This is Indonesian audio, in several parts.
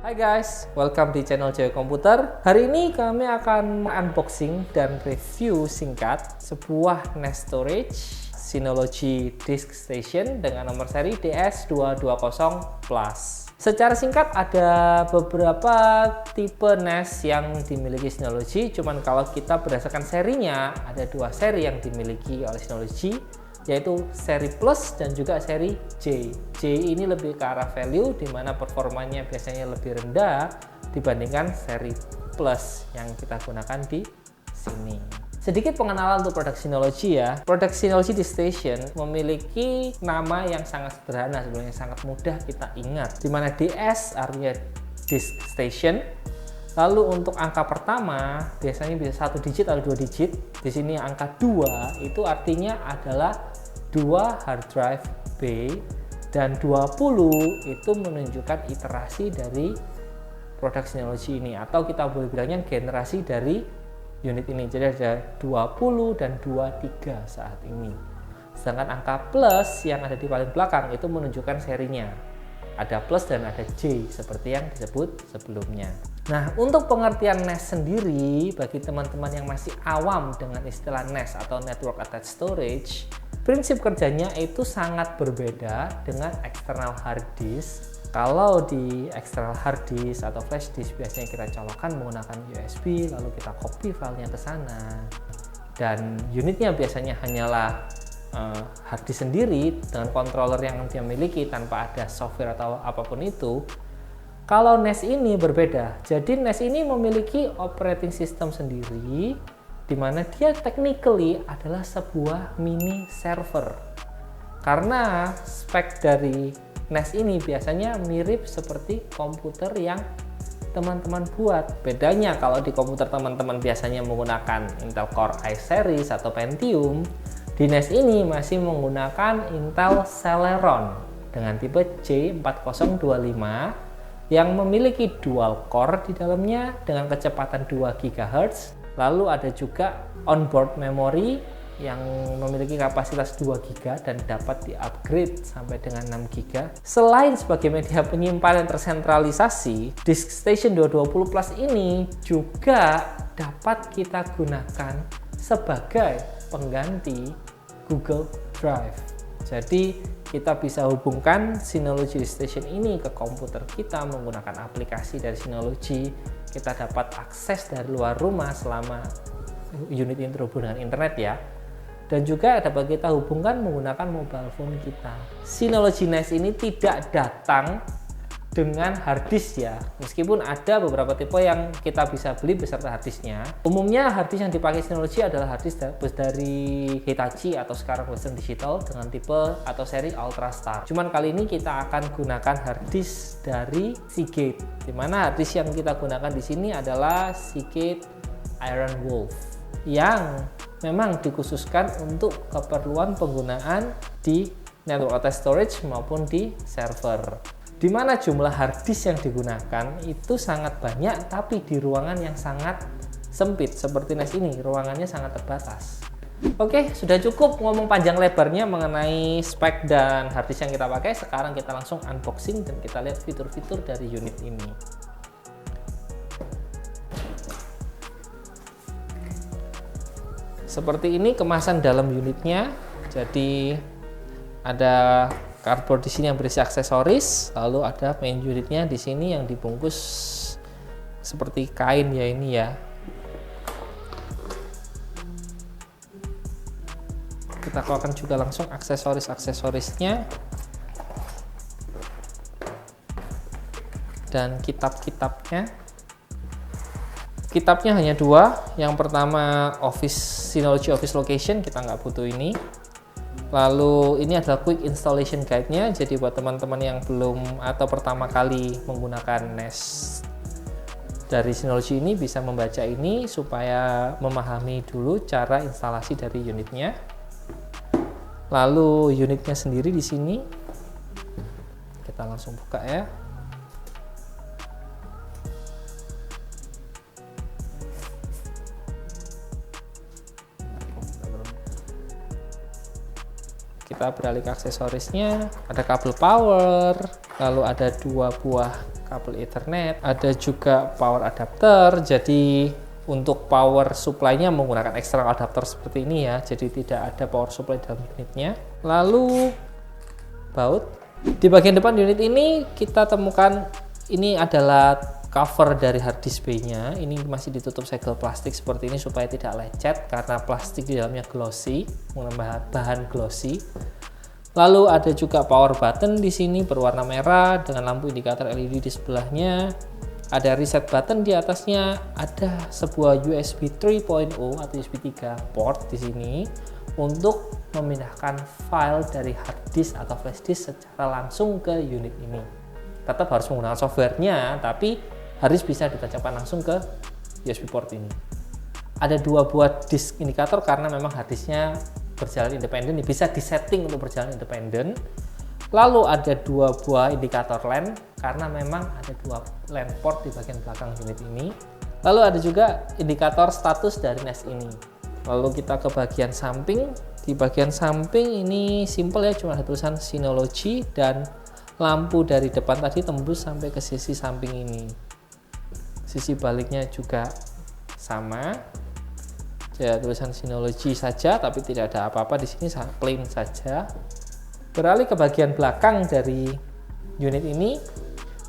Hai guys, welcome di channel Cewek Komputer. Hari ini kami akan unboxing dan review singkat sebuah NAS storage Synology Disk Station dengan nomor seri DS220 Plus. Secara singkat ada beberapa tipe NAS yang dimiliki Synology, cuman kalau kita berdasarkan serinya ada dua seri yang dimiliki oleh Synology, yaitu seri Plus dan juga seri J. J ini lebih ke arah value, di mana performanya biasanya lebih rendah dibandingkan seri Plus yang kita gunakan di sini. Sedikit pengenalan untuk produk Synology ya. Produk Synology Disk Station memiliki nama yang sangat sederhana, sebenarnya sangat mudah kita ingat, di mana DS artinya Disk Station. Lalu untuk angka pertama biasanya bisa 1 digit atau 2 digit. Di sini angka 2 itu artinya adalah 2 hard drive B, dan 20 itu menunjukkan iterasi dari produk Synology ini, atau kita boleh bilangnya generasi dari unit ini. Jadi ada 20 dan 23 saat ini. Sedangkan angka plus yang ada di paling belakang itu menunjukkan serinya. Ada plus dan ada J seperti yang disebut sebelumnya. Nah, untuk pengertian NAS sendiri, bagi teman-teman yang masih awam dengan istilah NAS atau Network Attached Storage, prinsip kerjanya itu sangat berbeda dengan external hard disk. Kalau di external hard disk atau flash disk biasanya kita colokkan menggunakan USB, lalu kita copy filenya ke sana. Dan unitnya biasanya hanyalah hard disk sendiri dengan controller yang dia miliki tanpa ada software atau apapun itu. Kalau NAS ini berbeda. Jadi NAS ini memiliki operating system sendiri, di mana dia technically adalah sebuah mini server. Karena spek dari NAS ini biasanya mirip seperti komputer yang teman-teman buat. Bedanya kalau di komputer teman-teman biasanya menggunakan Intel Core i series atau Pentium, di NAS ini masih menggunakan Intel Celeron dengan tipe J4025 yang memiliki dual core di dalamnya dengan kecepatan 2 GHz. Lalu ada juga onboard memory yang memiliki kapasitas 2 GB dan dapat di-upgrade sampai dengan 6 GB. Selain sebagai media penyimpanan tersentralisasi, Disk Station 220 Plus ini juga dapat kita gunakan sebagai pengganti Google Drive. Jadi kita bisa hubungkan Synology Disk Station ini ke komputer kita menggunakan aplikasi dari Synology. Kita dapat akses dari luar rumah selama unit ini terhubung dengan internet ya. Dan juga dapat kita hubungkan menggunakan mobile phone kita. Synology NAS ini tidak datang dengan hard disk ya, meskipun ada beberapa tipe yang kita bisa beli beserta hard disknya. Umumnya hard disk yang dipakai Synology adalah hard disk dari Hitachi atau sekarang Western Digital dengan tipe atau seri Ultrastar. Cuman kali ini kita akan gunakan hard disk dari Seagate, dimana hard disk yang kita gunakan di sini adalah Seagate Iron Wolf yang memang dikhususkan untuk keperluan penggunaan di network attached storage maupun di server. Di mana jumlah hard disk yang digunakan itu sangat banyak, tapi di ruangan yang sangat sempit seperti NAS ini, ruangannya sangat terbatas. Oke, sudah cukup ngomong panjang lebarnya mengenai spek dan hard disk yang kita pakai. Sekarang kita langsung unboxing dan kita lihat fitur-fitur dari unit ini. Seperti ini kemasan dalam unitnya. Jadi ada cardboard di sini yang berisi aksesoris, lalu ada main unitnya di sini yang dibungkus seperti kain ya ini ya. Kita keluarkan juga langsung aksesorisnya dan kitab-kitabnya. Kitabnya hanya dua. Yang pertama Synology Office Location, kita nggak butuh ini. Lalu ini adalah quick installation guide-nya, jadi buat teman-teman yang belum atau pertama kali menggunakan NAS dari Synology ini bisa membaca ini supaya memahami dulu cara instalasi dari unitnya. Lalu unitnya sendiri di sini kita langsung buka ya. Kita beralih ke aksesorisnya, ada kabel power, lalu ada dua buah kabel Ethernet, ada juga power adapter. Jadi untuk power supply-nya menggunakan external adapter seperti ini ya, jadi tidak ada power supply dalam unitnya. Lalu baut. Di bagian depan unit ini kita temukan ini adalah cover dari hard disk bay-nya. Ini masih ditutup segel plastik seperti ini supaya tidak lecet karena plastik di dalamnya glossy, menggunakan bahan glossy. Lalu ada juga power button di sini berwarna merah dengan lampu indikator LED di sebelahnya. Ada reset button di atasnya, ada sebuah USB 3.0 atau USB 3 port di sini untuk memindahkan file dari hard disk atau flash disk secara langsung ke unit ini. Tetap harus menggunakan softwarenya, tapi hard disk bisa ditancapkan langsung ke USB port ini. Ada 2 buah disk indikator karena memang hard disknya berjalan independen, bisa disetting untuk berjalan independen. Lalu ada 2 buah indikator LAN karena memang ada 2 LAN port di bagian belakang unit ini. Lalu ada juga indikator status dari NAS ini. Lalu kita ke bagian samping. Di bagian samping ini simple ya, cuma ada tulisan Synology dan lampu dari depan tadi tembus sampai ke sisi samping ini. Sisi baliknya juga sama. Ya, tulisan Synology saja, tapi tidak ada apa-apa di sini, plain saja. Beralih ke bagian belakang dari unit ini,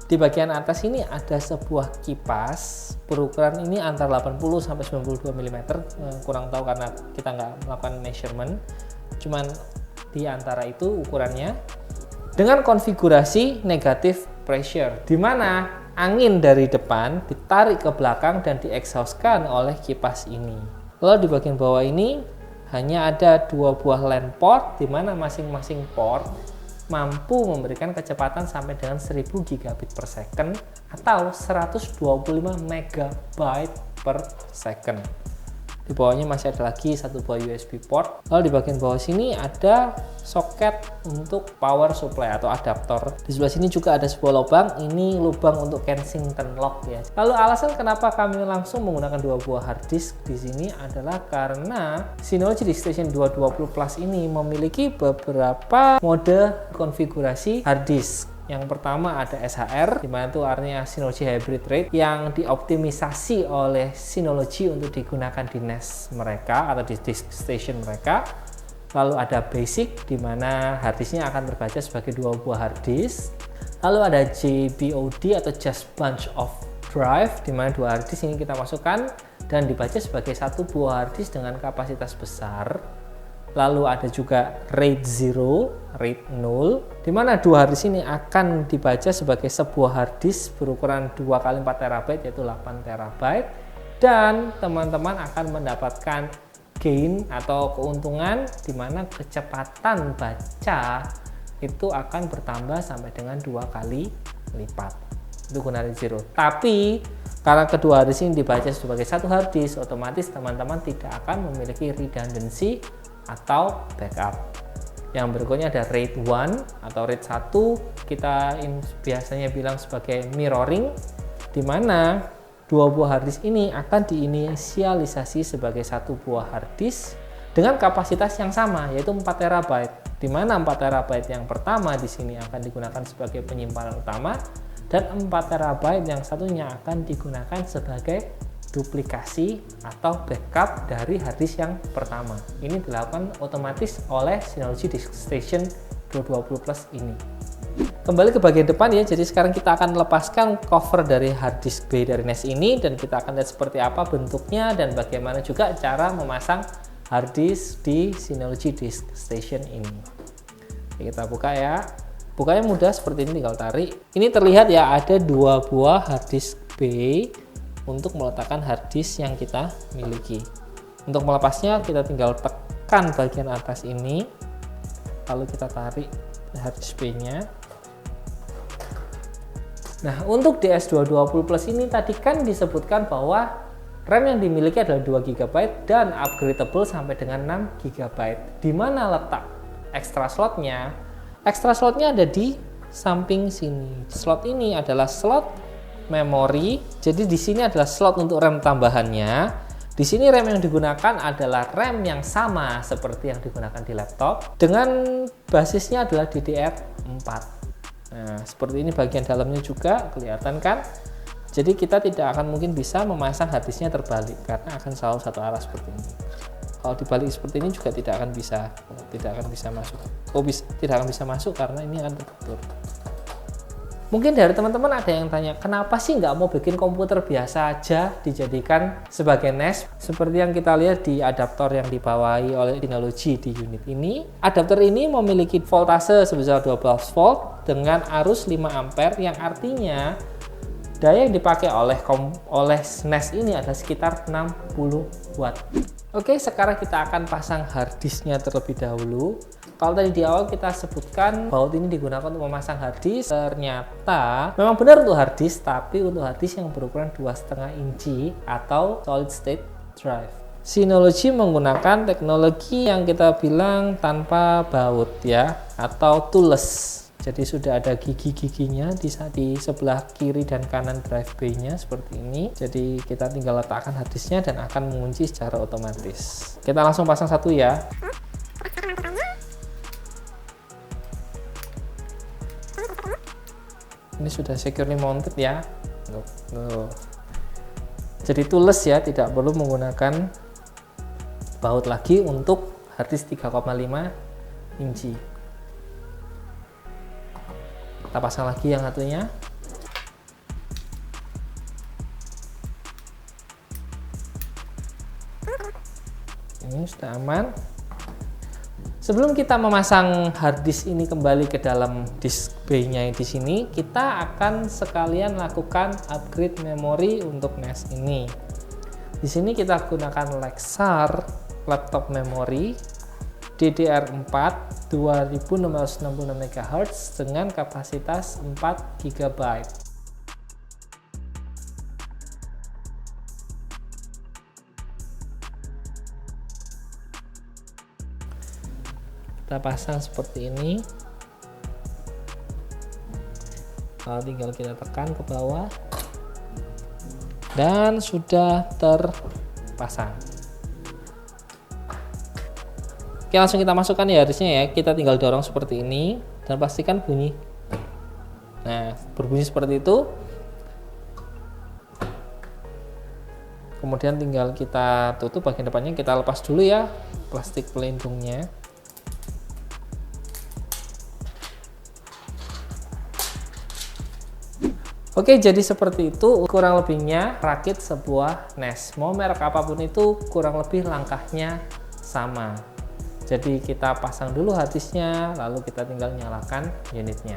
di bagian atas ini ada sebuah kipas berukuran ini antara 80 sampai 92 mm, kurang tahu karena kita nggak melakukan measurement, cuman di antara itu ukurannya, dengan konfigurasi negative pressure, di mana angin dari depan ditarik ke belakang dan diexhaustkan oleh kipas ini. Lalu di bagian bawah ini hanya ada 2 buah LAN port, di mana masing-masing port mampu memberikan kecepatan sampai dengan 1000 gigabit per second atau 125 megabyte per second. Di bawahnya masih ada lagi 1 buah USB port. Lalu di bagian bawah sini ada soket untuk power supply atau adaptor. Di sebelah sini juga ada sebuah lubang, ini lubang untuk Kensington lock ya. Lalu alasan kenapa kami langsung menggunakan 2 buah hard disk di sini adalah karena Synology DiskStation 220 Plus ini memiliki beberapa mode konfigurasi hard disk. Yang pertama ada SHR, dimana itu artinya Synology Hybrid Rate, yang dioptimisasi oleh Synology untuk digunakan di NAS mereka atau di disk station mereka. Lalu ada Basic, dimana harddisknya akan terbaca sebagai 2 buah harddisk. Lalu ada JBOD atau Just Bunch of Drive, dimana 2 harddisk ini kita masukkan dan dibaca sebagai 1 buah harddisk dengan kapasitas besar. Lalu ada juga RAID 0, RAID 0, di mana 2 harddisk ini akan dibaca sebagai sebuah harddisk berukuran 2x4 TB yaitu 8 TB, dan teman-teman akan mendapatkan gain atau keuntungan di mana kecepatan baca itu akan bertambah sampai dengan 2 kali lipat. Itu guna RAID 0. Tapi karena kedua harddisk ini dibaca sebagai 1 harddisk, otomatis teman-teman tidak akan memiliki redundancy atau backup. Yang berikutnya ada RAID 1 atau RAID 1, kita biasanya bilang sebagai mirroring, di mana 2 buah harddisk ini akan diinisialisasi sebagai 1 buah harddisk dengan kapasitas yang sama yaitu 4 TB, di mana 4 TB yang pertama di sini akan digunakan sebagai penyimpanan utama dan 4 TB yang satunya akan digunakan sebagai duplikasi atau backup dari harddisk yang pertama. Ini dilakukan otomatis oleh Synology DiskStation 220 Plus ini. Kembali ke bagian depan ya, jadi sekarang kita akan lepaskan cover dari harddisk bay dari NAS ini dan kita akan lihat seperti apa bentuknya dan bagaimana juga cara memasang harddisk di Synology DiskStation ini. Oke, kita buka ya. Bukanya mudah seperti ini, tinggal tarik. Ini terlihat ya ada 2 buah harddisk bay untuk meletakkan harddisk yang kita miliki. Untuk melepasnya kita tinggal tekan bagian atas ini, lalu kita tarik harddisk bay-nya. Nah, untuk DS220 Plus ini tadi kan disebutkan bahwa RAM yang dimiliki adalah 2 GB dan upgradable sampai dengan 6 GB. Di mana letak extra slotnya? Extra slotnya ada di samping sini. Slot ini adalah slot memori, jadi di sini adalah slot untuk RAM tambahannya. Di sini RAM yang digunakan adalah RAM yang sama seperti yang digunakan di laptop dengan basisnya adalah DDR4. Nah, seperti ini bagian dalamnya juga kelihatan kan. Jadi kita tidak akan mungkin bisa memasang harddisknya terbalik karena akan selalu satu arah seperti ini. Kalau dibalik seperti ini juga tidak akan bisa masuk. Tidak akan bisa masuk karena ini akan tertutup. Mungkin dari teman-teman ada yang tanya, kenapa sih nggak mau bikin komputer biasa aja dijadikan sebagai NAS? Seperti yang kita lihat di adaptor yang dibawahi oleh Synology di unit ini. Adaptor ini memiliki voltase sebesar 12 volt dengan arus 5 ampere yang artinya daya yang dipakai oleh NAS ini adalah sekitar 60 watt. Oke, sekarang kita akan pasang harddisknya terlebih dahulu. Kalau tadi di awal kita sebutkan baut ini digunakan untuk memasang harddisk, ternyata memang benar untuk harddisk, tapi untuk harddisk yang berukuran 2,5 inci atau solid state drive. Synology menggunakan teknologi yang kita bilang tanpa baut ya, atau toolless. Jadi sudah ada gigi-giginya di sebelah kiri dan kanan drive bay-nya seperti ini. Jadi kita tinggal letakkan harddisknya dan akan mengunci secara otomatis. Kita langsung pasang satu ya. Ini sudah securely mounted ya. Jadi toolless ya, tidak perlu menggunakan baut lagi untuk harddisk 3,5 inci. Kita pasang lagi yang satunya. Ini sudah aman. Sebelum kita memasang harddisk ini kembali ke dalam disk bay-nya di sini, kita akan sekalian lakukan upgrade memori untuk NAS ini. Di sini kita gunakan Lexar laptop memory DDR4 2666 MHz dengan kapasitas 4 GB. Kita pasang seperti ini. Tinggal kita tekan ke bawah dan sudah terpasang. Oke, langsung kita masukkan ya harddisknya ya. Kita tinggal dorong seperti ini dan pastikan bunyi. Nah, berbunyi seperti itu. Kemudian tinggal kita tutup bagian depannya, kita lepas dulu ya plastik pelindungnya. Oke, jadi seperti itu kurang lebihnya rakit sebuah NAS. Mau merek apapun itu kurang lebih langkahnya sama. Jadi kita pasang dulu harddisknya, lalu kita tinggal nyalakan unitnya.